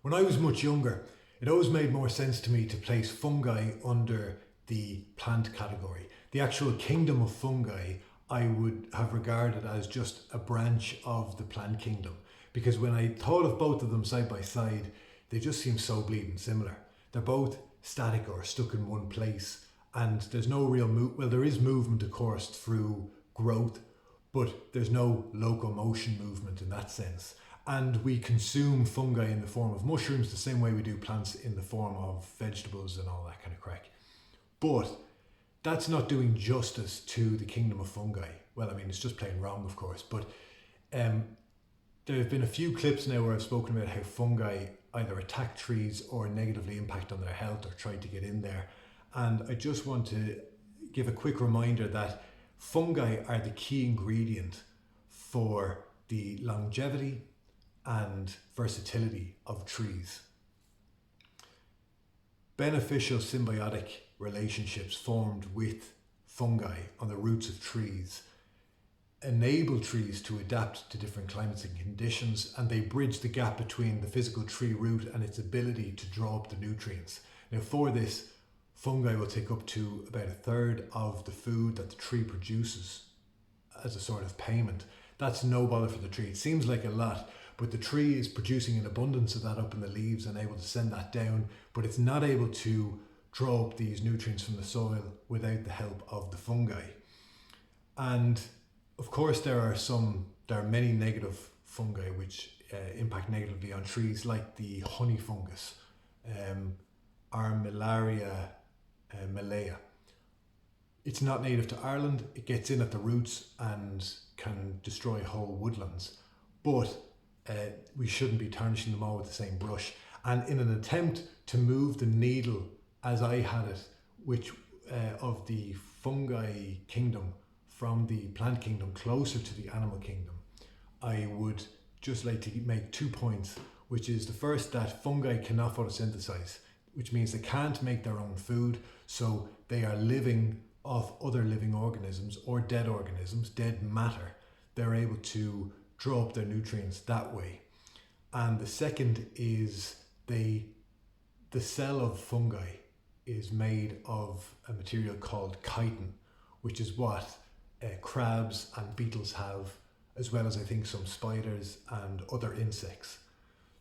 When I was much younger, it always made more sense to me to place fungi under the plant category. The actual kingdom of fungi I would have regarded as just a branch of the plant kingdom, because when I thought of both of them side by side, they just seem so bleeding similar. They're both static or stuck in one place, and there's no real well, there is movement of course through growth, but there's no locomotion movement in that sense. And we consume fungi in the form of mushrooms the same way we do plants in the form of vegetables and all that kind of crack. But that's not doing justice to the kingdom of fungi. Well, I mean, it's just plain wrong, of course, but there have been a few clips now where I've spoken about how fungi either attack trees or negatively impact on their health or try to get in there. And I just want to give a quick reminder that fungi are the key ingredient for the longevity and versatility of trees. Beneficial symbiotic relationships formed with fungi on the roots of trees enable trees to adapt to different climates and conditions, and they bridge the gap between the physical tree root and its ability to draw up the nutrients. Now for this, fungi will take up to about 1/3 of the food that the tree produces as a sort of payment. That's no bother for the tree. It seems like a lot, but the tree is producing an abundance of that up in the leaves and able to send that down, but it's not able to draw up these nutrients from the soil without the help of the fungi. And of course there are many negative fungi which impact negatively on trees, like the honey fungus, Armillaria mellea. It's not native to Ireland. It gets in at the roots and can destroy whole woodlands, but we shouldn't be tarnishing them all with the same brush. And in an attempt to move the needle, as I had it, which of the fungi kingdom from the plant kingdom closer to the animal kingdom, I would just like to make 2 points, which is the first, that fungi cannot photosynthesize, which means they can't make their own food, so they are living off other living organisms or dead organisms, dead matter. They're able to draw up their nutrients that way. And the second is the cell of fungi is made of a material called chitin, which is what crabs and beetles have, as well as I think some spiders and other insects.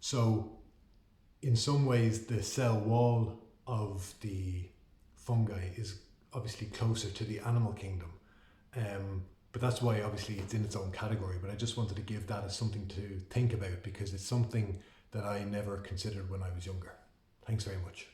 So in some ways the cell wall of the fungi is obviously closer to the animal kingdom, but that's why obviously it's in its own category. But I just wanted to give that as something to think about, because it's something that I never considered when I was younger. Thanks very much.